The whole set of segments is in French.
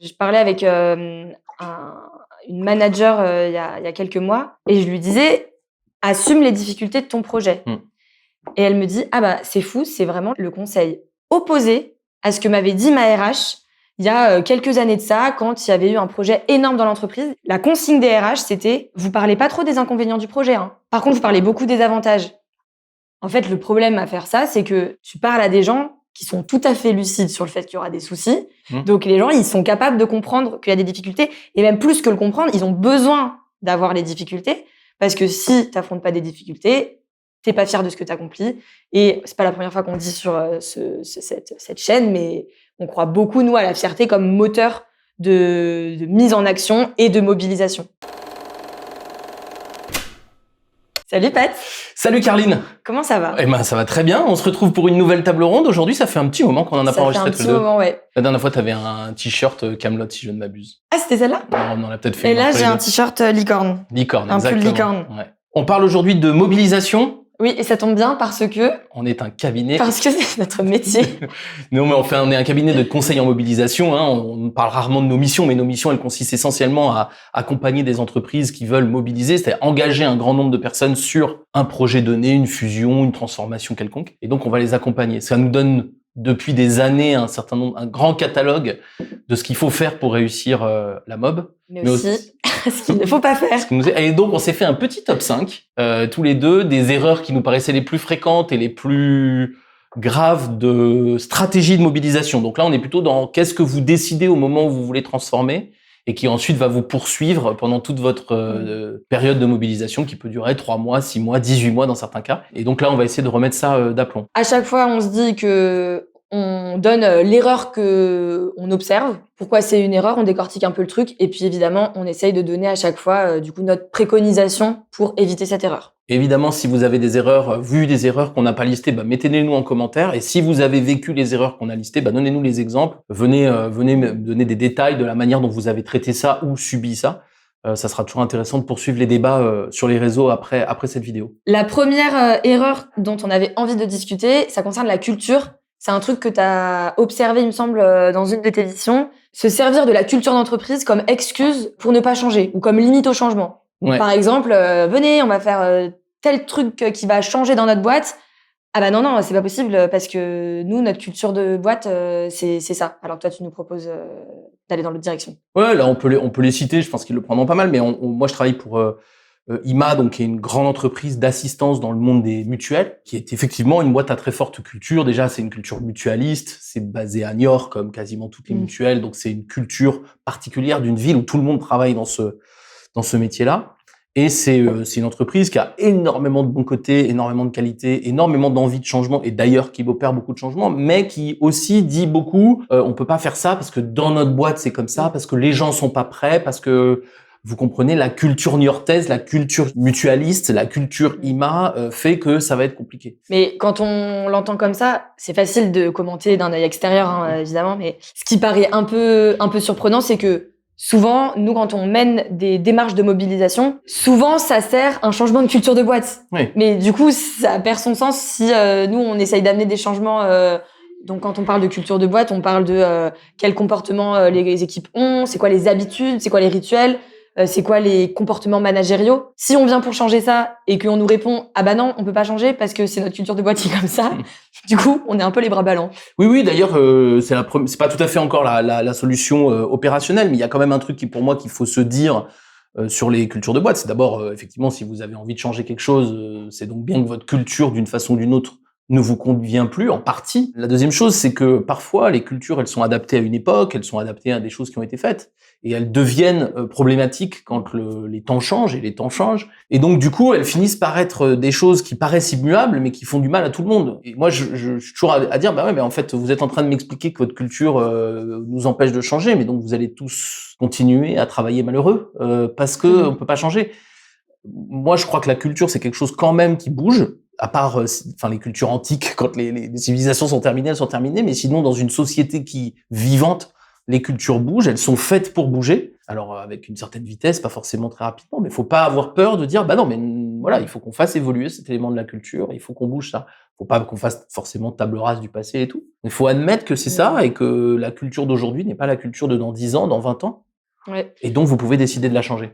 Je parlais avec une manager il y a quelques mois et je lui disais « Assume les difficultés de ton projet ». Et elle me dit « Ah bah c'est fou, c'est vraiment le conseil opposé à ce que m'avait dit ma RH il y a quelques années de ça, quand il y avait eu un projet énorme dans l'entreprise. La consigne des RH, c'était « Vous parlez pas trop des inconvénients du projet, hein. Par contre, vous parlez beaucoup des avantages ». En fait, le problème à faire ça, c'est que tu parles à des gens qui sont tout à fait lucides sur le fait qu'il y aura des soucis. Donc les gens, ils sont capables de comprendre qu'il y a des difficultés. Et même plus que le comprendre, ils ont besoin d'avoir les difficultés. Parce que si tu n'affrontes pas des difficultés, t'es pas fier de ce que tu accomplis. Et c'est pas la première fois qu'on dit sur cette chaîne, mais on croit beaucoup, nous, à la fierté comme moteur de mise en action et de mobilisation. Salut Pat. Salut Carline. Comment ça va? Eh ben, ça va très bien. On se retrouve pour une nouvelle table ronde. Aujourd'hui, ça fait un petit moment qu'on en a pas enregistré tous les deux. Ça fait un petit moment, ouais. La dernière fois, tu avais un t-shirt Kaamelott, si je ne m'abuse. Ah, c'était celle-là? On en a peut-être fait. Et là, j'ai un t-shirt licorne. Licorne, exactement. Un pull licorne. Ouais. On parle aujourd'hui de mobilisation. Oui, et ça tombe bien parce que... On est un cabinet... Parce que c'est notre métier. Non, mais on est un cabinet de conseil en mobilisation. Hein. On parle rarement de nos missions, mais nos missions, elles consistent essentiellement à accompagner des entreprises qui veulent mobiliser, c'est-à-dire engager un grand nombre de personnes sur un projet donné, une fusion, une transformation quelconque. Et donc, on va les accompagner. Ça nous donne depuis des années un grand catalogue de ce qu'il faut faire pour réussir la mob. Mais aussi ce qu'il ne faut pas faire. Et donc, on s'est fait un petit top 5, tous les deux, des erreurs qui nous paraissaient les plus fréquentes et les plus graves de stratégie de mobilisation. Donc là, on est plutôt dans qu'est-ce que vous décidez au moment où vous voulez transformer et qui ensuite va vous poursuivre pendant toute votre période de mobilisation qui peut durer 3 mois, 6 mois, 18 mois dans certains cas. Et donc là, on va essayer de remettre ça d'aplomb. À chaque fois, on se dit que on donne l'erreur que on observe. Pourquoi c'est une erreur? On décortique un peu le truc. Et puis, évidemment, on essaye de donner à chaque fois, du coup, notre préconisation pour éviter cette erreur. Évidemment, si vous avez des erreurs, des erreurs qu'on n'a pas listées, mettez-les nous en commentaire. Et si vous avez vécu les erreurs qu'on a listées, donnez-nous les exemples. Venez me donner des détails de la manière dont vous avez traité ça ou subi ça. Ça sera toujours intéressant de poursuivre les débats sur les réseaux après cette vidéo. La première erreur dont on avait envie de discuter, ça concerne la culture. C'est un truc que tu as observé, il me semble, dans une de tes éditions. Se servir de la culture d'entreprise comme excuse pour ne pas changer ou comme limite au changement. Ouais. Par exemple, venez, on va faire tel truc qui va changer dans notre boîte. Ah bah non, c'est pas possible parce que nous, notre culture de boîte, c'est ça. Alors que toi, tu nous proposes d'aller dans l'autre direction. Ouais, là, on peut les citer. Je pense qu'ils le prendront pas mal. Mais moi, je travaille pour IMA, donc qui est une grande entreprise d'assistance dans le monde des mutuelles, qui est effectivement une boîte à très forte culture. Déjà, c'est une culture mutualiste. C'est basé à Niort, comme quasiment toutes les mutuelles. Donc, c'est une culture particulière d'une ville où tout le monde travaille dans ce métier-là. Et c'est une entreprise qui a énormément de bons côtés, énormément de qualités, énormément d'envie de changement, et d'ailleurs qui opère beaucoup de changements, mais qui aussi dit beaucoup, on peut pas faire ça parce que dans notre boîte c'est comme ça, parce que les gens sont pas prêts, parce que vous comprenez, la culture niortaise, la culture mutualiste, la culture IMA fait que ça va être compliqué. Mais quand on l'entend comme ça, c'est facile de commenter d'un œil extérieur, hein, évidemment, mais ce qui paraît un peu surprenant, c'est que souvent, nous, quand on mène des démarches de mobilisation, souvent, ça sert un changement de culture de boîte. Oui. Mais du coup, ça perd son sens si nous, on essaye d'amener des changements. Donc, quand on parle de culture de boîte, on parle de quel comportement les équipes ont, c'est quoi les habitudes, c'est quoi les rituels, c'est quoi les comportements managériaux. Si on vient pour changer ça et qu'on nous répond « Ah bah non, on peut pas changer parce que c'est notre culture de boîte qui est comme ça », du coup, on est un peu les bras ballants. Oui, d'ailleurs, c'est pas tout à fait encore la solution opérationnelle, mais il y a quand même un truc qui, pour moi, qu'il faut se dire sur les cultures de boîte. C'est d'abord, effectivement, si vous avez envie de changer quelque chose, c'est donc bien que votre culture, d'une façon ou d'une autre, ne vous convient plus, en partie. La deuxième chose, c'est que parfois, les cultures, elles sont adaptées à une époque, elles sont adaptées à des choses qui ont été faites, et elles deviennent problématiques quand les temps changent, et les temps changent. Et donc, du coup, elles finissent par être des choses qui paraissent immuables, mais qui font du mal à tout le monde. Et moi, je suis toujours à dire, ouais, mais en fait, vous êtes en train de m'expliquer que votre culture nous empêche de changer, mais donc vous allez tous continuer à travailler malheureux, parce que on peut pas changer. Moi, je crois que la culture, c'est quelque chose quand même qui bouge, à part les cultures antiques, quand les civilisations sont terminées, elles sont terminées, mais sinon, dans une société qui vivante, les cultures bougent, elles sont faites pour bouger. Alors, avec une certaine vitesse, pas forcément très rapidement, mais faut pas avoir peur de dire, non, mais moi, voilà, il faut qu'on fasse évoluer cet élément de la culture, il faut qu'on bouge ça. Faut pas qu'on fasse forcément table rase du passé et tout. Il faut admettre que c'est ça et que la culture d'aujourd'hui n'est pas la culture de dans 10 ans, dans 20 ans. Ouais. Et donc, vous pouvez décider de la changer.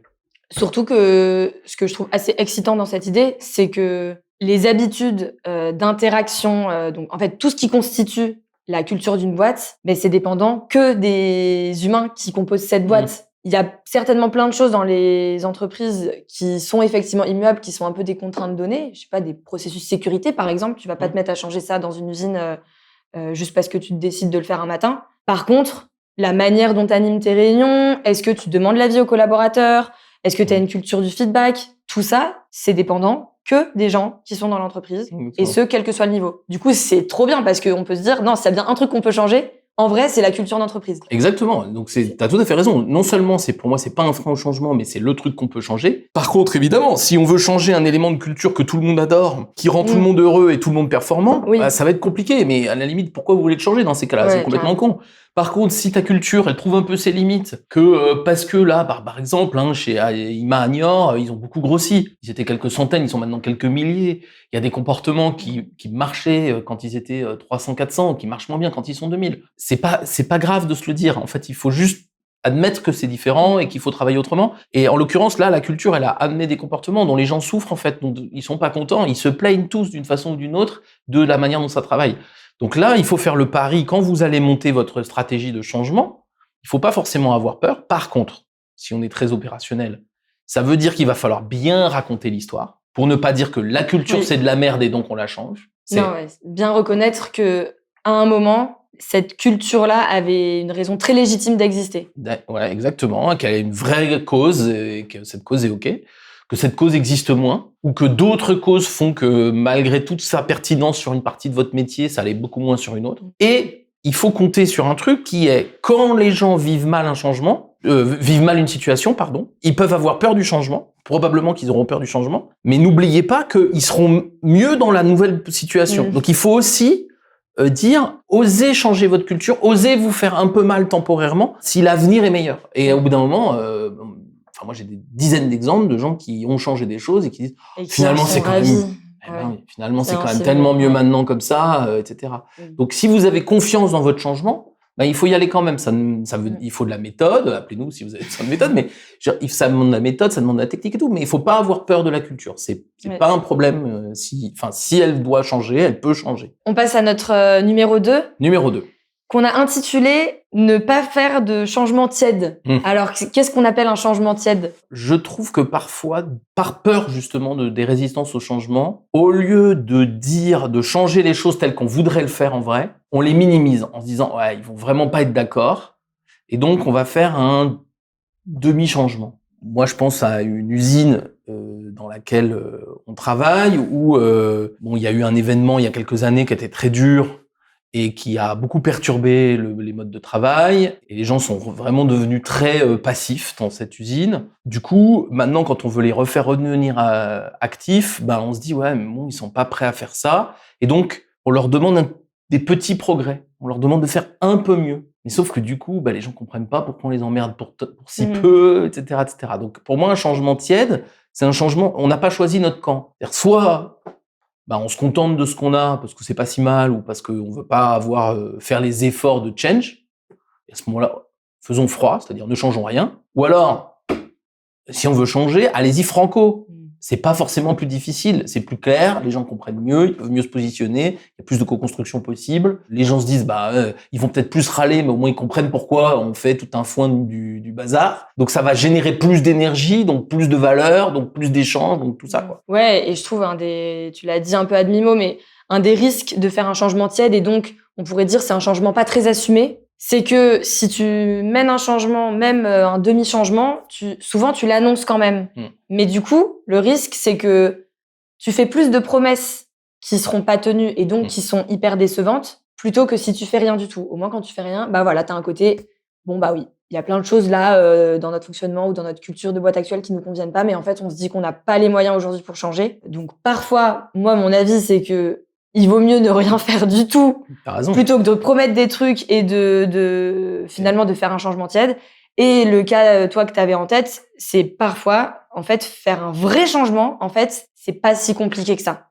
Surtout que ce que je trouve assez excitant dans cette idée, c'est que les habitudes d'interaction, donc en fait tout ce qui constitue la culture d'une boîte, ben c'est dépendant que des humains qui composent cette boîte. Il y a certainement plein de choses dans les entreprises qui sont effectivement immuables, qui sont un peu des contraintes données. Je sais pas, des processus sécurité par exemple. Tu vas pas te mettre à changer ça dans une usine juste parce que tu décides de le faire un matin. Par contre, la manière dont tu animes tes réunions, est-ce que tu demandes l'avis aux collaborateurs, est-ce que tu as une culture du feedback, tout ça, c'est dépendant que des gens qui sont dans l'entreprise, et ce, quel que soit le niveau. Du coup, c'est trop bien parce qu'on peut se dire, non, s'il y a bien un truc qu'on peut changer, en vrai, c'est la culture d'entreprise. Exactement. Donc, t'as tout à fait raison. Non seulement, pour moi, c'est pas un frein au changement, mais c'est le truc qu'on peut changer. Par contre, évidemment, si on veut changer un élément de culture que tout le monde adore, qui rend tout le monde heureux et tout le monde performant, bah, ça va être compliqué. Mais à la limite, pourquoi vous voulez le changer dans ces cas-là? C'est complètement con. Par contre, si ta culture, elle trouve un peu ses limites, parce que là, par exemple, chez IMA à Niort, ils ont beaucoup grossi. Ils étaient quelques centaines, ils sont maintenant quelques milliers. Il y a des comportements qui marchaient quand ils étaient 300, 400, qui marchent moins bien quand ils sont 2000. C'est pas grave de se le dire. En fait, il faut juste admettre que c'est différent et qu'il faut travailler autrement. Et en l'occurrence, là, la culture, elle a amené des comportements dont les gens souffrent, en fait, dont ils sont pas contents. Ils se plaignent tous d'une façon ou d'une autre de la manière dont ça travaille. Donc là, il faut faire le pari, quand vous allez monter votre stratégie de changement, il faut pas forcément avoir peur. Par contre, si on est très opérationnel, ça veut dire qu'il va falloir bien raconter l'histoire, pour ne pas dire que la culture, c'est de la merde et donc on la change. Non, bien reconnaître que à un moment, cette culture-là avait une raison très légitime d'exister. Ouais, exactement, qu'elle a une vraie cause et que cette cause est OK. Que cette cause existe moins, ou que d'autres causes font que malgré toute sa pertinence sur une partie de votre métier, ça l'est beaucoup moins sur une autre. Et il faut compter sur un truc qui est, quand les gens vivent mal un changement, vivent mal une situation, ils peuvent avoir peur du changement, probablement qu'ils auront peur du changement, mais n'oubliez pas qu'ils seront mieux dans la nouvelle situation. Donc il faut aussi dire, osez changer votre culture, osez vous faire un peu mal temporairement, si l'avenir est meilleur. Et au bout d'un moment... moi, j'ai des dizaines d'exemples de gens qui ont changé des choses et qui disent finalement c'est quand même, finalement c'est quand même tellement mieux maintenant comme ça, etc. Donc si vous avez confiance dans votre changement, il faut y aller quand même. Il faut de la méthode. Appelez-nous si vous avez besoin de méthode, mais ça demande de la méthode, ça demande de la technique et tout. Mais il faut pas avoir peur de la culture. C'est pas un problème. Si elle doit changer, elle peut changer. On passe à notre numéro 2. Numéro 2. Qu'on a intitulé « Ne pas faire de changement tiède ». Alors, qu'est-ce qu'on appelle un changement tiède? Je trouve que parfois, par peur justement des résistances au changement, au lieu de changer les choses telles qu'on voudrait le faire en vrai, on les minimise en se disant « ouais, ils vont vraiment pas être d'accord ». Et donc, on va faire un demi-changement. Moi, je pense à une usine dans laquelle on travaille où il y a eu un événement il y a quelques années qui était très dur et qui a beaucoup perturbé les modes de travail, et les gens sont vraiment devenus très passifs dans cette usine. Du coup, maintenant, quand on veut les refaire redevenir actifs, on se dit, ouais, mais bon, ils sont pas prêts à faire ça, et donc, on leur demande des petits progrès, on leur demande de faire un peu mieux. Mais sauf que du coup, les gens comprennent pas pourquoi on les emmerde pour si peu, etc., etc. Donc, pour moi, un changement tiède, c'est un changement, on n'a pas choisi notre camp. C'est-à-dire, soit on se contente de ce qu'on a parce que c'est pas si mal ou parce qu'on veut pas faire les efforts de change. Et à ce moment-là, faisons froid, c'est-à-dire ne changeons rien. Ou alors, si on veut changer, allez-y franco. C'est pas forcément plus difficile, c'est plus clair, les gens comprennent mieux, ils peuvent mieux se positionner, il y a plus de co-construction possible. Les gens se disent, ils vont peut-être plus râler, mais au moins ils comprennent pourquoi on fait tout un foin du bazar. Donc ça va générer plus d'énergie, donc plus de valeur, donc plus d'échanges, donc tout ça, quoi. Ouais, et je trouve tu l'as dit un peu à demi-mot, mais un des risques de faire un changement tiède, et donc on pourrait dire c'est un changement pas très assumé, c'est que si tu mènes un changement, même un demi-changement, souvent tu l'annonces quand même. Mais du coup, le risque, c'est que tu fais plus de promesses qui seront pas tenues et donc qui sont hyper décevantes, plutôt que si tu fais rien du tout. Au moins, quand tu fais rien, t'as un côté, oui, il y a plein de choses là dans notre fonctionnement ou dans notre culture de boîte actuelle qui nous conviennent pas, mais en fait, on se dit qu'on n'a pas les moyens aujourd'hui pour changer. Donc parfois, moi, mon avis, c'est que il vaut mieux ne rien faire du tout plutôt que de promettre des trucs et finalement de faire un changement tiède. Et le cas, toi, que tu avais en tête, c'est parfois en fait, faire un vrai changement, en fait, c'est pas si compliqué que ça.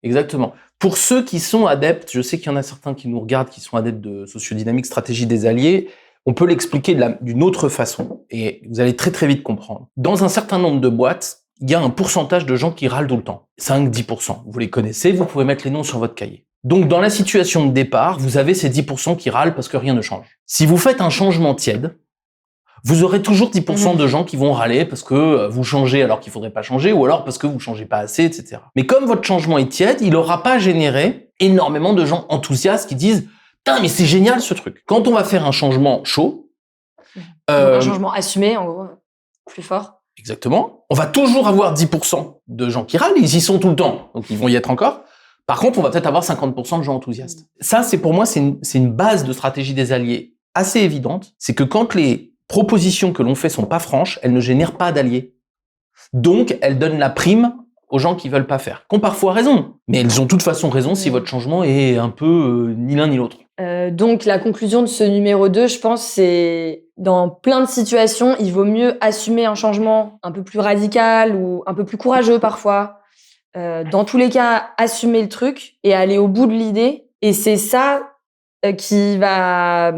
Exactement. Pour ceux qui sont adeptes, je sais qu'il y en a certains qui nous regardent, qui sont adeptes de sociodynamique, stratégie des alliés, on peut l'expliquer d'une autre façon, et vous allez très très vite comprendre. Dans un certain nombre de boîtes, il y a un pourcentage de gens qui râlent tout le temps. 5-10%. Vous les connaissez, vous pouvez mettre les noms sur votre cahier. Donc, dans la situation de départ, vous avez ces 10% qui râlent parce que rien ne change. Si vous faites un changement tiède, vous aurez toujours 10% de gens qui vont râler parce que vous changez alors qu'il faudrait pas changer, ou alors parce que vous changez pas assez, etc. Mais comme votre changement est tiède, il n'aura pas généré énormément de gens enthousiastes qui disent « Putain, mais c'est génial ce truc !» Quand on va faire un changement chaud... un changement assumé, en gros, plus fort. Exactement. On va toujours avoir 10% de gens qui râlent, ils y sont tout le temps, donc ils vont y être encore. Par contre, on va peut-être avoir 50% de gens enthousiastes. Ça, c'est pour moi, c'est une base de stratégie des alliés assez évidente. C'est que quand les propositions que l'on fait sont pas franches, elles ne génèrent pas d'alliés. Donc, elles donnent la prime aux gens qui veulent pas faire, qui ont parfois raison. Mais elles ont de toute façon raison si votre changement est un peu ni l'un ni l'autre. Donc, la conclusion de ce numéro 2, je pense, c'est dans plein de situations, il vaut mieux assumer un changement un peu plus radical ou un peu plus courageux parfois. Dans tous les cas, assumer le truc et aller au bout de l'idée. Et c'est ça qui va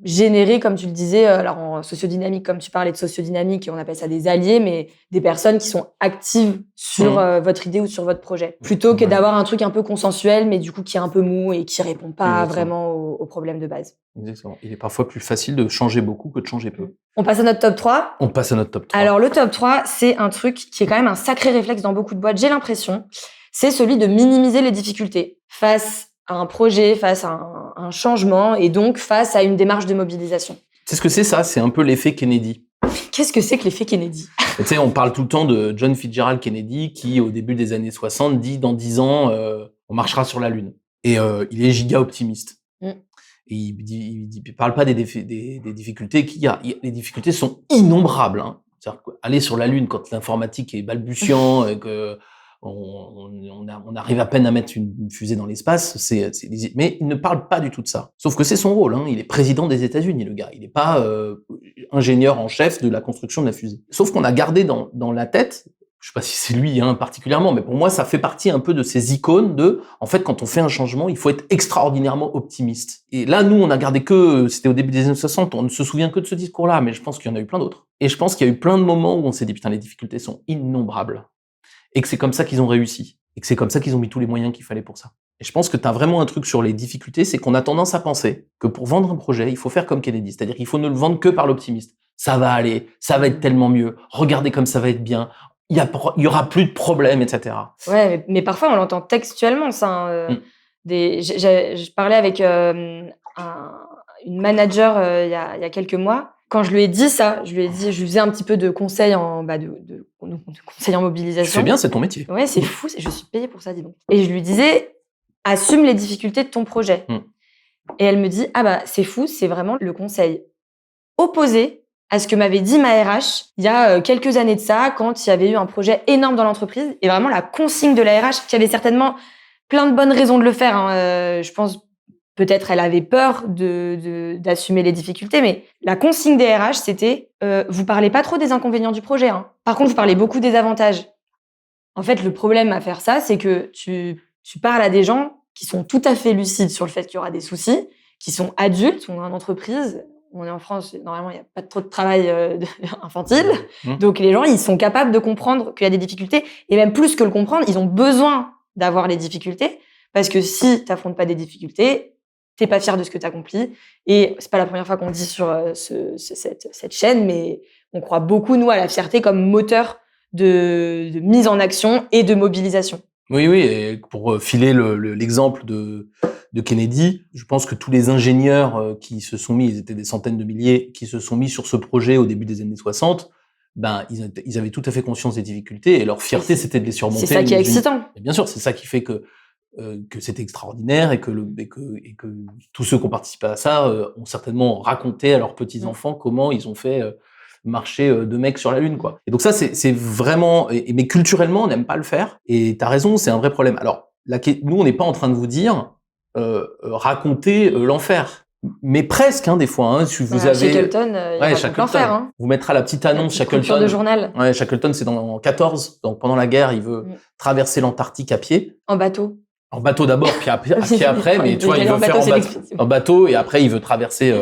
générer, comme tu le disais, alors en sociodynamique, comme tu parlais de sociodynamique, on appelle ça des alliés, mais des personnes qui sont actives sur votre idée ou sur votre projet. Plutôt que d'avoir un truc un peu consensuel, mais du coup qui est un peu mou et qui répond pas vraiment aux problèmes de base. Exactement. Il est parfois plus facile de changer beaucoup que de changer peu. On passe à notre top 3. On passe à notre top 3. Alors le top 3, c'est un truc qui est quand même un sacré réflexe dans beaucoup de boîtes, j'ai l'impression. C'est celui de minimiser les difficultés face à un projet, face à un changement et donc face à une démarche de mobilisation. C'est ce que c'est ça, c'est un peu l'effet Kennedy. Qu'est-ce que c'est que l'effet Kennedy ? Tu sais, on parle tout le temps de John Fitzgerald Kennedy qui, au début des années 60, dit « dans 10 ans, on marchera sur la Lune ». Et il est giga optimiste. Et il parle pas des difficultés qu'il y a. Les difficultés sont innombrables. Hein. C'est-à-dire qu'aller sur la Lune quand l'informatique est balbutiant et que on arrive à peine à mettre une fusée dans l'espace, mais il ne parle pas du tout de ça. Sauf que c'est son rôle. Hein. Il est président des États-Unis, le gars. Il n'est pas ingénieur en chef de la construction de la fusée. Sauf qu'on a gardé dans la tête. Je sais pas si c'est lui particulièrement, mais pour moi, ça fait partie un peu de ces icônes de, en fait, quand on fait un changement, il faut être extraordinairement optimiste. Et là, nous, on a gardé c'était au début des années 60, on ne se souvient que de ce discours-là, mais je pense qu'il y en a eu plein d'autres. Et je pense qu'il y a eu plein de moments où on s'est dit, putain, les difficultés sont innombrables. Et que c'est comme ça qu'ils ont réussi. Et que c'est comme ça qu'ils ont mis tous les moyens qu'il fallait pour ça. Et je pense que t'as vraiment un truc sur les difficultés, c'est qu'on a tendance à penser que pour vendre un projet, il faut faire comme Kennedy. C'est-à-dire qu'il faut ne le vendre que par l'optimiste. Ça va aller, ça va être tellement mieux. Regardez comme ça va être bien. Il y aura plus de problèmes, etc. Ouais, mais parfois on l'entend textuellement, ça. Je parlais avec une manager il y a quelques mois. Quand je lui ai dit ça, je lui faisais un petit peu de conseils de conseils en mobilisation. Tu fais bien, c'est ton métier. Ouais, c'est fou, je suis payée pour ça, dis donc. Et je lui disais, assume les difficultés de ton projet. Et elle me dit, ah bah c'est fou, c'est vraiment le conseil opposé à ce que m'avait dit ma RH il y a quelques années de ça, quand il y avait eu un projet énorme dans l'entreprise, et vraiment la consigne de la RH, qui avait certainement plein de bonnes raisons de le faire. Hein. Je pense peut-être elle avait peur d'assumer les difficultés, mais la consigne des RH, c'était vous parlez pas trop des inconvénients du projet. Hein. Par contre, vous parlez beaucoup des avantages. En fait, le problème à faire ça, c'est que tu parles à des gens qui sont tout à fait lucides sur le fait qu'il y aura des soucis, qui sont adultes, on est en entreprise. On est en France, normalement, il n'y a pas trop de travail infantile. Donc, les gens, ils sont capables de comprendre qu'il y a des difficultés. Et même plus que le comprendre, ils ont besoin d'avoir les difficultés. Parce que si tu n'affrontes pas des difficultés, tu n'es pas fier de ce que tu accomplis. Et c'est pas la première fois qu'on le dit sur cette chaîne, mais on croit beaucoup, nous, à la fierté comme moteur de mise en action et de mobilisation. Oui, et pour filer l'exemple de Kennedy, je pense que tous les ingénieurs qui se sont mis, ils étaient des centaines de milliers, qui se sont mis sur ce projet au début des années 60, ils avaient tout à fait conscience des difficultés et leur fierté, c'était de les surmonter. C'est ça qui est excitant. Et bien sûr, c'est ça qui fait que c'était extraordinaire et que tous ceux qui ont participé à ça ont certainement raconté à leurs petits-enfants comment ils ont fait marcher deux mecs sur la Lune, quoi. Et donc ça, c'est vraiment... mais culturellement, on n'aime pas le faire. Et t'as raison, c'est un vrai problème. Alors, nous, on n'est pas en train de vous dire raconter l'enfer. Mais presque, des fois. Si vous avez... Shackleton, il va l'enfer. Vous mettra la petite annonce Shackleton. De journal. Ouais, Shackleton, c'est en 14. Donc, pendant la guerre, il veut traverser l'Antarctique à pied. En bateau. En bateau d'abord, puis après, mais tu vois, il veut faire en bateau et après, il veut traverser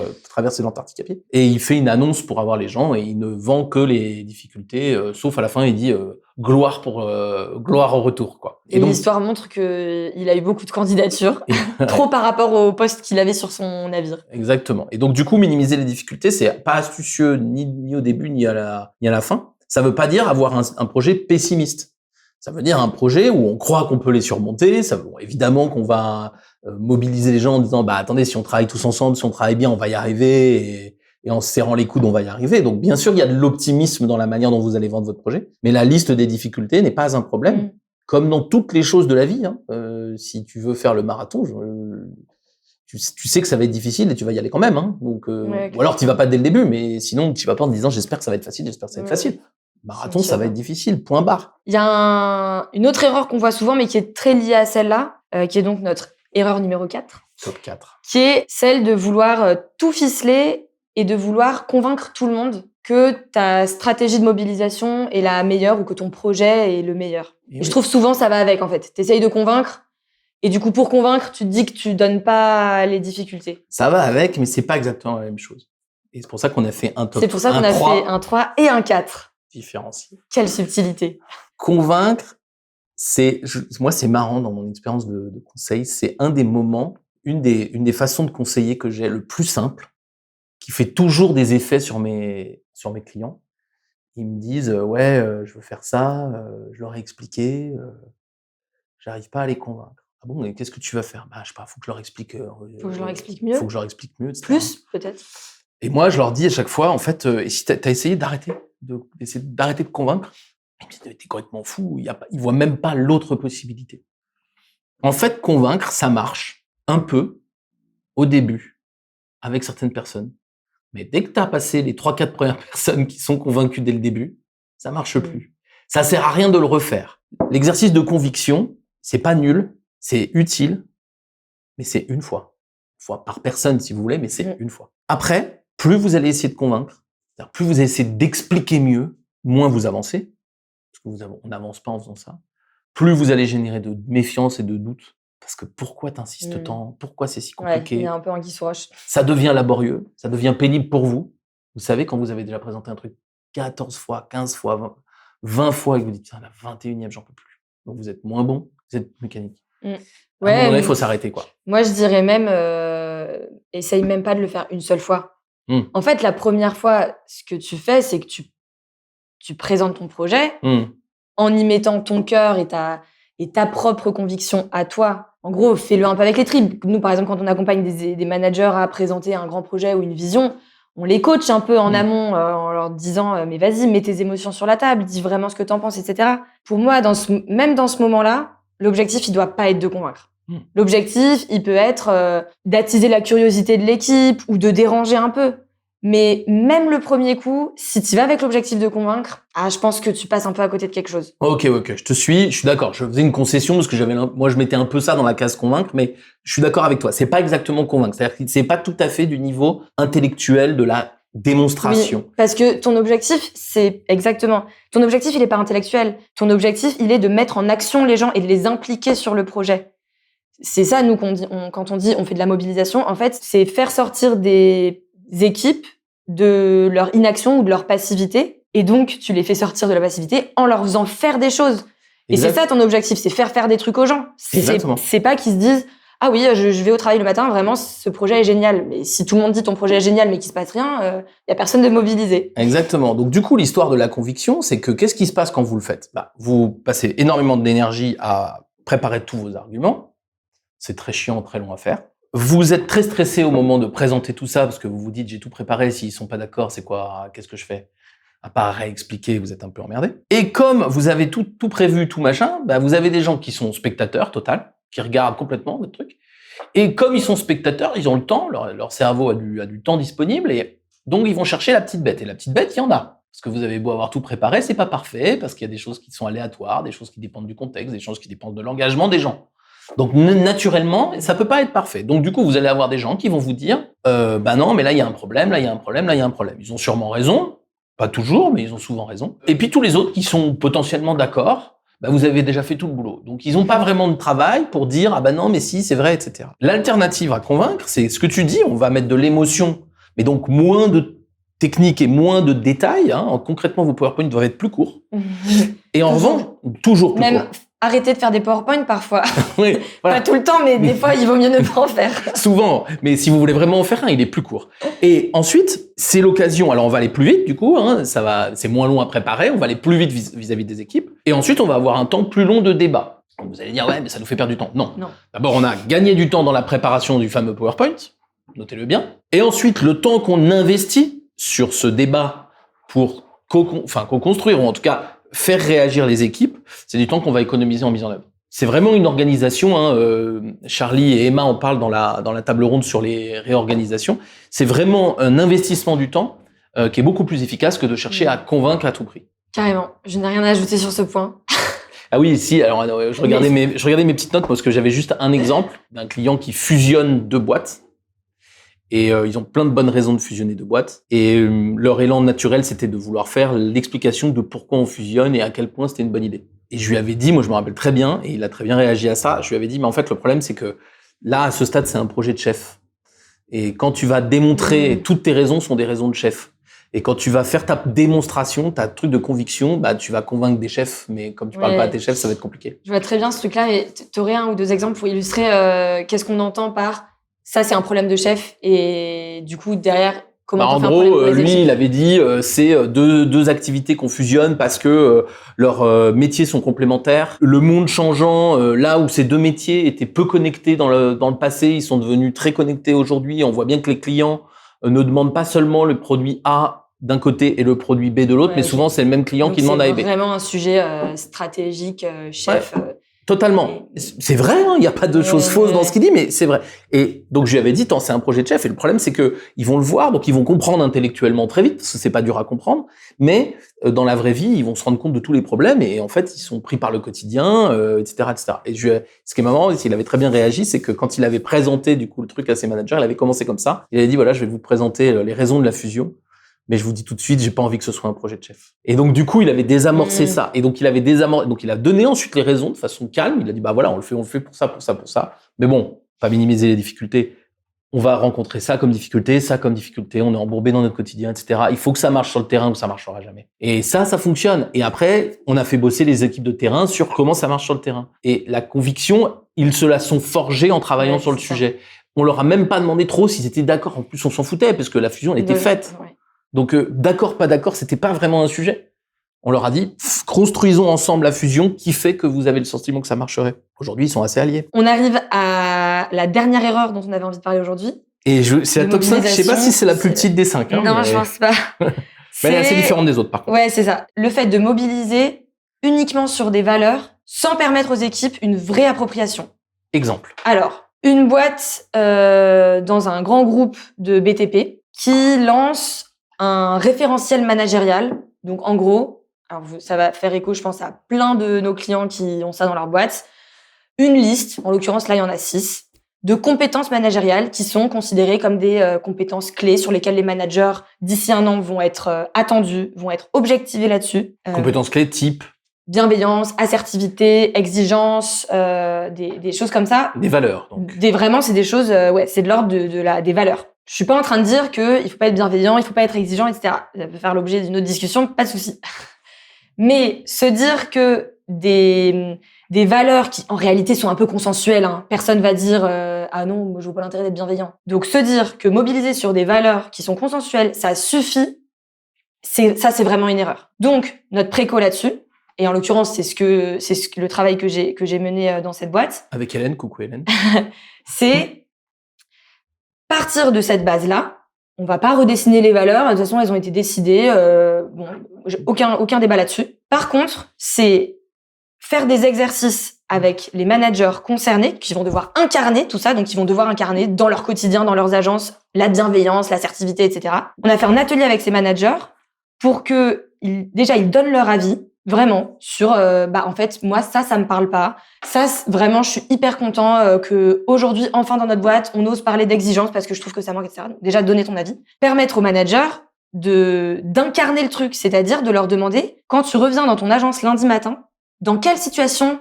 l'Antarctique à pied. Et il fait une annonce pour avoir les gens et il ne vend que les difficultés, sauf à la fin, il dit gloire au retour, quoi. Et donc, l'histoire montre qu'il a eu beaucoup de candidatures, trop par rapport au poste qu'il avait sur son navire. Exactement. Et donc, du coup, minimiser les difficultés, c'est pas astucieux ni au début ni à la fin. Ça veut pas dire avoir un projet pessimiste. Ça veut dire un projet où on croit qu'on peut les surmonter. Évidemment qu'on va mobiliser les gens en disant attendez, si on travaille tous ensemble, si on travaille bien, on va y arriver et en se serrant les coudes, on va y arriver. Donc bien sûr, il y a de l'optimisme dans la manière dont vous allez vendre votre projet, mais la liste des difficultés n'est pas un problème. Comme dans toutes les choses de la vie. Si tu veux faire le marathon, tu sais que ça va être difficile et tu vas y aller quand même. Donc ou alors tu vas pas dès le début, mais sinon tu vas pas en te disant j'espère que ça va être facile, j'espère que ça va être facile. Marathon, ça va être difficile, point barre. Il y a une autre erreur qu'on voit souvent, mais qui est très liée à celle-là, qui est donc notre erreur numéro 4. Top 4. Qui est celle de vouloir tout ficeler et de vouloir convaincre tout le monde que ta stratégie de mobilisation est la meilleure ou que ton projet est le meilleur. Et je trouve souvent ça va avec, en fait. T'essayes de convaincre et du coup, pour convaincre, tu te dis que tu donnes pas les difficultés. Ça va avec, mais c'est pas exactement la même chose. Et c'est pour ça qu'on a fait un top 3. C'est pour ça qu'on a fait un 3 et un 4. Différencié. Quelle subtilité. Convaincre, moi c'est marrant dans mon expérience de conseil, c'est un des moments, une des façons de conseiller que j'ai le plus simple, qui fait toujours des effets sur mes clients. Ils me disent je veux faire ça, je leur ai expliqué, j'arrive pas à les convaincre. Ah bon, mais qu'est-ce que tu vas faire? Je sais pas, faut que je leur explique. Faut que je leur explique mieux. Faut que je leur explique mieux, etc. Plus peut-être. Et moi je leur dis à chaque fois en fait, et si t'as essayé d'arrêter de convaincre, ils me disent t'es complètement fou, ils voient même pas l'autre possibilité. En fait, convaincre, ça marche un peu au début avec certaines personnes, mais dès que t'as passé les 3-4 premières personnes qui sont convaincues dès le début, ça marche plus. Ça sert à rien de le refaire. L'exercice de conviction, c'est pas nul, c'est utile, mais c'est une fois par personne si vous voulez, mais c'est une fois. Après, plus vous allez essayer de convaincre, c'est-à-dire plus vous allez essayer d'expliquer mieux, moins vous avancez, parce qu'on n'avance pas en faisant ça. Plus vous allez générer de méfiance et de doute, parce que pourquoi t'insistes tant? Pourquoi c'est si compliqué? Il y a un peu anguille sous roche. Ça devient laborieux, ça devient pénible pour vous. Vous savez, quand vous avez déjà présenté un truc 14 fois, 15 fois, 20 fois, et que vous dites, putain, la 21e, j'en peux plus. Donc vous êtes moins bon, vous êtes mécanique. À un moment donné, il faut s'arrêter, quoi. Moi, je dirais même, essaye même pas de le faire une seule fois. En fait, la première fois, ce que tu fais, c'est que tu présentes ton projet en y mettant ton cœur et ta propre conviction à toi. En gros, fais-le un peu avec les tripes. Nous, par exemple, quand on accompagne des managers à présenter un grand projet ou une vision, on les coach un peu en amont en leur disant mais vas-y, mets tes émotions sur la table, dis vraiment ce que t'en penses, etc. Pour moi, même dans ce moment-là, l'objectif, il doit pas être de convaincre. L'objectif, il peut être d'attiser la curiosité de l'équipe ou de déranger un peu. Mais même le premier coup, si tu vas avec l'objectif de convaincre, je pense que tu passes un peu à côté de quelque chose. Ok, je te suis, je suis d'accord. Je faisais une concession parce que moi je mettais un peu ça dans la case convaincre, mais je suis d'accord avec toi. C'est pas exactement convaincre. C'est-à-dire que c'est pas tout à fait du niveau intellectuel de la démonstration. Oui, parce que ton objectif, ton objectif, il est pas intellectuel. Ton objectif, il est de mettre en action les gens et de les impliquer sur le projet. C'est ça, nous, quand on dit on fait de la mobilisation, en fait, c'est faire sortir des équipes de leur inaction ou de leur passivité. Et donc, tu les fais sortir de la passivité en leur faisant faire des choses. Et c'est ça ton objectif, c'est faire des trucs aux gens. C'est pas qu'ils se disent « Ah oui, je vais au travail le matin, vraiment, ce projet est génial. » Mais si tout le monde dit « Ton projet est génial, mais qu'il se passe rien, y a personne de mobilisé. » Exactement. Donc du coup, l'histoire de la conviction, c'est que qu'est-ce qui se passe quand vous le faites? Vous passez énormément d'énergie à préparer tous vos arguments. C'est très chiant, très long à faire. Vous êtes très stressé au moment de présenter tout ça parce que vous vous dites j'ai tout préparé, s'ils sont pas d'accord, c'est quoi? Qu'est-ce que je fais? À part réexpliquer, vous êtes un peu emmerdé. Et comme vous avez tout prévu, tout machin, vous avez des gens qui sont spectateurs total, qui regardent complètement votre truc. Et comme ils sont spectateurs, ils ont le temps, leur cerveau a du temps disponible et donc ils vont chercher la petite bête. Et la petite bête, il y en a. Parce que vous avez beau avoir tout préparé, c'est pas parfait, parce qu'il y a des choses qui sont aléatoires, des choses qui dépendent du contexte, des choses qui dépendent de l'engagement des gens. Donc naturellement, ça peut pas être parfait. Donc du coup, vous allez avoir des gens qui vont vous dire bah non, mais là il y a un problème, là il y a un problème, là il y a un problème. Ils ont sûrement raison, pas toujours, mais ils ont souvent raison. Et puis tous les autres qui sont potentiellement d'accord, bah vous avez déjà fait tout le boulot. Donc ils n'ont pas vraiment de travail pour dire ah bah non mais si c'est vrai, etc. L'alternative à convaincre, c'est ce que tu dis, on va mettre de l'émotion, mais donc moins de technique et moins de détails. Hein. Concrètement, vos PowerPoint doivent être plus courts. Et en revanche, toujours plus courts. Même arrêter de faire des PowerPoint parfois. Oui, voilà. Pas tout le temps, mais des fois, il vaut mieux ne pas en faire. Souvent, mais si vous voulez vraiment en faire un, il est plus court. Et ensuite, c'est l'occasion. Alors, on va aller plus vite, du coup. Hein, c'est moins long à préparer. On va aller plus vite vis-à-vis des équipes. Et ensuite, on va avoir un temps plus long de débat. Donc, vous allez dire, ouais, mais ça nous fait perdre du temps. Non. D'abord, on a gagné du temps dans la préparation du fameux PowerPoint. Notez-le bien. Et ensuite, le temps qu'on investit sur ce débat pour co-construire, ou en tout cas faire réagir les équipes, c'est du temps qu'on va économiser en mise en œuvre. C'est vraiment une organisation, hein, Charlie et Emma en parlent dans la table ronde sur les réorganisations, c'est vraiment un investissement du temps qui est beaucoup plus efficace que de chercher à convaincre à tout prix. Carrément, je n'ai rien à ajouter sur ce point. Ah oui, si, alors je regardais mes petites notes parce que j'avais juste un exemple d'un client qui fusionne 2 boîtes. Et ils ont plein de bonnes raisons de fusionner 2 boîtes. Et leur élan naturel, c'était de vouloir faire l'explication de pourquoi on fusionne et à quel point c'était une bonne idée. Et je lui avais dit, moi je me rappelle très bien, et il a très bien réagi à ça, je lui avais dit, mais en fait le problème c'est que là, à ce stade, c'est un projet de chef. Et quand tu vas démontrer, toutes tes raisons sont des raisons de chef. Et quand tu vas faire ta démonstration, ta truc de conviction, bah tu vas convaincre des chefs, mais comme tu parles pas à tes chefs, ça va être compliqué. Je vois très bien ce truc-là, et tu aurais 1 ou 2 exemples pour illustrer qu'est-ce qu'on entend par ça, c'est un problème de chef, et du coup, derrière, comment en gros, lui, il avait dit, c'est deux activités qu'on fusionne parce que leurs métiers sont complémentaires. Le monde changeant, là où ces 2 métiers étaient peu connectés dans le passé, ils sont devenus très connectés aujourd'hui. On voit bien que les clients ne demandent pas seulement le produit A d'un côté et le produit B de l'autre, mais souvent, c'est le même client qui demande A et B. C'est vraiment un sujet stratégique, chef. Ouais. Totalement. C'est vrai, il n'y a pas de choses fausses dans ce qu'il dit, mais c'est vrai. Et donc, je lui avais dit, c'est un projet de chef, et le problème, c'est que ils vont le voir, donc ils vont comprendre intellectuellement très vite, parce que c'est pas dur à comprendre, mais dans la vraie vie, ils vont se rendre compte de tous les problèmes, et en fait, ils sont pris par le quotidien, etc., etc. Et ce qui est marrant, il avait très bien réagi, c'est que quand il avait présenté, du coup, le truc à ses managers, il avait commencé comme ça. Il avait dit, voilà, je vais vous présenter les raisons de la fusion. Mais je vous dis tout de suite, j'ai pas envie que ce soit un projet de chef. Et donc, du coup, il avait désamorcé ça. Et donc, donc il a donné ensuite les raisons de façon calme. Il a dit, bah voilà, on le fait pour ça, pour ça, pour ça. Mais bon, pas minimiser les difficultés. On va rencontrer ça comme difficulté, on est embourbé dans notre quotidien, etc. Il faut que ça marche sur le terrain ou ça marchera jamais. Et ça fonctionne. Et après, on a fait bosser les équipes de terrain sur comment ça marche sur le terrain. Et la conviction, ils se la sont forgés en travaillant sur le sujet. On leur a même pas demandé trop s'ils étaient d'accord. En plus, on s'en foutait parce que la fusion, elle était faite. Ouais. Donc, d'accord, pas d'accord, c'était pas vraiment un sujet. On leur a dit, construisons ensemble la fusion qui fait que vous avez le sentiment que ça marcherait. Aujourd'hui, ils sont assez alliés. On arrive à la dernière erreur dont on avait envie de parler aujourd'hui. Et c'est la top 5, je sais pas si c'est la plus petite des 5. Hein, non, je pense pas. Mais elle est assez différente des autres, par contre. Ouais, c'est ça. Le fait de mobiliser uniquement sur des valeurs sans permettre aux équipes une vraie appropriation. Exemple. Alors, une boîte dans un grand groupe de BTP qui lance un référentiel managérial. Donc, en gros, alors ça va faire écho, je pense, à plein de nos clients qui ont ça dans leur boîte. Une liste, en l'occurrence, là, il y en a 6, de compétences managériales qui sont considérées comme des compétences clés sur lesquelles les managers, d'ici 1 an, vont être attendus, vont être objectivés là-dessus. Compétences clés type bienveillance, assertivité, exigence, des choses comme ça. Des valeurs, donc. Vraiment, c'est des choses, c'est de l'ordre des valeurs. Je suis pas en train de dire que il faut pas être bienveillant, il faut pas être exigeant, etc. Ça peut faire l'objet d'une autre discussion, pas de souci. Mais se dire que des valeurs qui, en réalité, sont un peu consensuelles, hein. Personne va dire ah non, moi, je vois pas l'intérêt d'être bienveillant. Donc se dire que mobiliser sur des valeurs qui sont consensuelles, ça suffit, c'est vraiment une erreur. Donc notre préco là-dessus, et en l'occurrence c'est le travail que j'ai mené dans cette boîte. Avec Hélène, coucou Hélène. C'est partir de cette base-là. On va pas redessiner les valeurs. De toute façon, elles ont été décidées. Aucun débat là-dessus. Par contre, c'est faire des exercices avec les managers concernés qui vont devoir incarner tout ça. Donc, ils vont devoir incarner dans leur quotidien, dans leurs agences, la bienveillance, l'assertivité, etc. On a fait un atelier avec ces managers pour que ils donnent leur avis Vraiment, sur, en fait, moi, ça me parle pas. Ça, vraiment, je suis hyper content que aujourd'hui, enfin, dans notre boîte, on ose parler d'exigence parce que je trouve que ça manque, etc. Donc, déjà, donner ton avis. Permettre aux managers d'incarner le truc, c'est-à-dire de leur demander, quand tu reviens dans ton agence lundi matin, dans quelle situation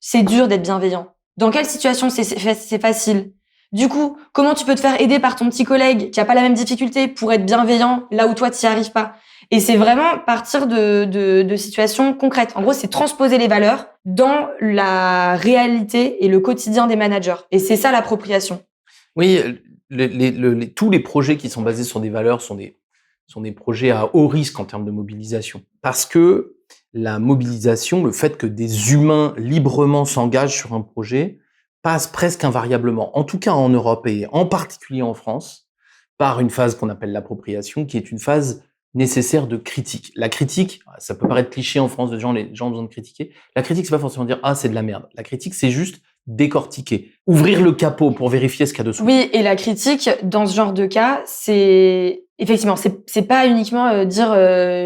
c'est dur d'être bienveillant? Dans quelle situation c'est facile? Du coup, comment tu peux te faire aider par ton petit collègue qui a pas la même difficulté pour être bienveillant là où toi t'y arrives pas? Et c'est vraiment partir de situations concrètes. En gros, c'est transposer les valeurs dans la réalité et le quotidien des managers. Et c'est ça l'appropriation. Oui, tous les projets qui sont basés sur des valeurs sont des projets à haut risque en termes de mobilisation. Parce que la mobilisation, le fait que des humains librement s'engagent sur un projet, passe presque invariablement, en tout cas en Europe et en particulier en France, par une phase qu'on appelle l'appropriation, qui est une phase nécessaire de critique. La critique, ça peut paraître cliché en France, les gens ont besoin de critiquer. La critique, c'est pas forcément dire « Ah, c'est de la merde ». La critique, c'est juste décortiquer, ouvrir le capot pour vérifier ce qu'il y a dessous. Oui, et la critique, dans ce genre de cas, c'est effectivement, c'est pas uniquement dire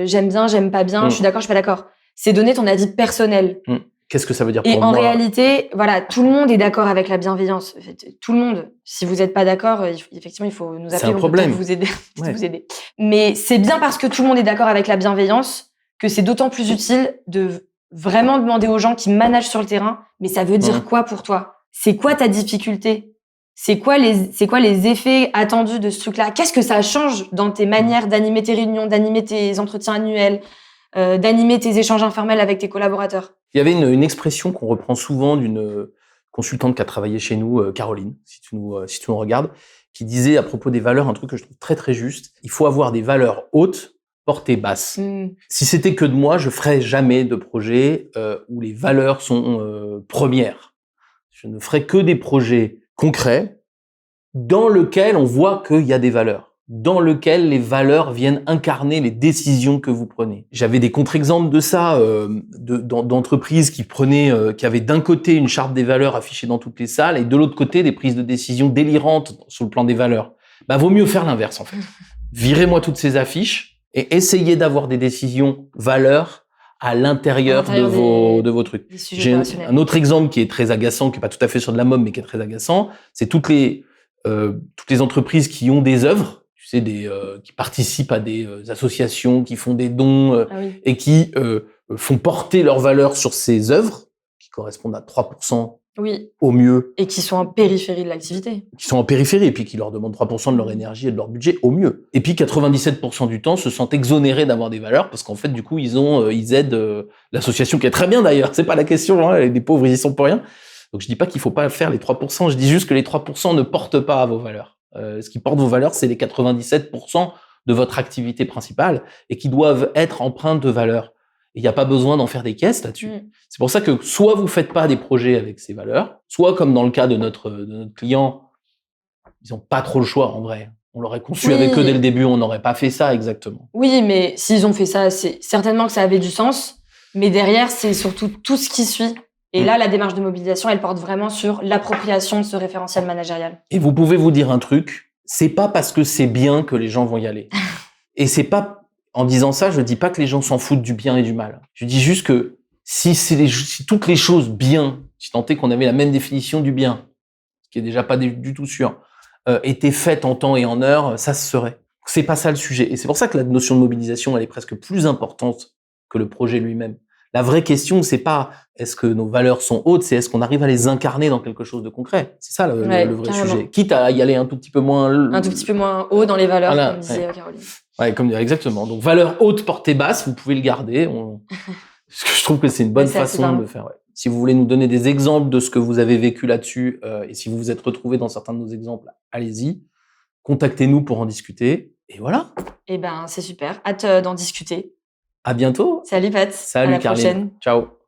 j'aime bien, j'aime pas bien, je suis d'accord, je suis pas d'accord. C'est donner ton avis personnel. Qu'est-ce que ça veut dire pour moi? Et moi? En réalité, voilà, tout le monde est d'accord avec la bienveillance. En fait, tout le monde. Si vous n'êtes pas d'accord, effectivement, il faut nous appeler. C'est un problème. Vous aider, vous aider. Mais c'est bien parce que tout le monde est d'accord avec la bienveillance que c'est d'autant plus utile de vraiment demander aux gens qui managent sur le terrain, mais ça veut dire quoi pour toi? C'est quoi ta difficulté? C'est quoi les effets attendus de ce truc-là? Qu'est-ce que ça change dans tes manières d'animer tes réunions, d'animer tes entretiens annuels, d'animer tes échanges informels avec tes collaborateurs? Il y avait une expression qu'on reprend souvent d'une consultante qui a travaillé chez nous, Caroline, si tu nous regardes, qui disait à propos des valeurs un truc que je trouve très très juste. Il faut avoir des valeurs hautes, portées basses. Si c'était que de moi, je ferais jamais de projet où les valeurs sont premières. Je ne ferais que des projets concrets dans lesquels on voit qu'il y a des valeurs, dans lesquels les valeurs viennent incarner les décisions que vous prenez. J'avais des contre-exemples de ça, d'entreprises qui avaient d'un côté une charte des valeurs affichée dans toutes les salles et de l'autre côté des prises de décision délirantes sur le plan des valeurs. Vaut mieux faire l'inverse en fait. Virez-moi toutes ces affiches et essayez d'avoir des décisions valeurs à l'intérieur de vos trucs. J'ai un autre exemple qui est très agaçant, qui est pas tout à fait sur de la mode, mais qui est très agaçant, c'est toutes les entreprises qui ont des œuvres, tu sais, qui participent à des associations, qui font des dons et qui font porter leurs valeurs sur ces œuvres, qui correspondent à 3% au mieux. Et qui sont en périphérie de l'activité. Qui sont en périphérie, et puis qui leur demandent 3% de leur énergie et de leur budget au mieux. Et puis 97% du temps se sentent exonérés d'avoir des valeurs, parce qu'en fait, du coup, ils aident l'association, qui est très bien d'ailleurs, c'est pas la question, hein, les pauvres, ils y sont pour rien. Donc je dis pas qu'il faut pas faire les 3%, je dis juste que les 3% ne portent pas à vos valeurs. Ce qui porte vos valeurs, c'est les 97% de votre activité principale, et qui doivent être empreintes de valeurs. Il n'y a pas besoin d'en faire des caisses là-dessus. C'est pour ça que soit vous faites pas des projets avec ces valeurs, soit comme dans le cas de notre client, ils ont pas trop le choix en vrai. On l'aurait conçu avec eux dès le début, on n'aurait pas fait ça exactement. Oui, mais s'ils ont fait ça, c'est certainement que ça avait du sens. Mais derrière, c'est surtout tout ce qui suit. Et là, la démarche de mobilisation, elle porte vraiment sur l'appropriation de ce référentiel managérial. Et vous pouvez vous dire un truc, c'est pas parce que c'est bien que les gens vont y aller. Et c'est pas en disant ça, je dis pas que les gens s'en foutent du bien et du mal. Je dis juste que si toutes les choses bien, si tant est qu'on avait la même définition du bien, ce qui est déjà pas du tout sûr, étaient faites en temps et en heure, ça se serait. C'est pas ça le sujet. Et c'est pour ça que la notion de mobilisation, elle est presque plus importante que le projet lui-même. La vraie question, c'est pas est-ce que nos valeurs sont hautes, c'est est-ce qu'on arrive à les incarner dans quelque chose de concret. C'est ça le vrai sujet. Quitte à y aller un tout petit peu moins... Un tout petit peu moins haut dans les valeurs, voilà, comme disait Caroline. Ouais, exactement. Donc, valeur haute, portée basse, vous pouvez le garder. Parce que je trouve que c'est une bonne façon de faire. Ouais. Si vous voulez nous donner des exemples de ce que vous avez vécu là-dessus, et si vous vous êtes retrouvé dans certains de nos exemples, allez-y. Contactez-nous pour en discuter. Et voilà. Eh ben, c'est super. Hâte d'en discuter. À bientôt. Salut Pat. Salut Caroline. Ciao.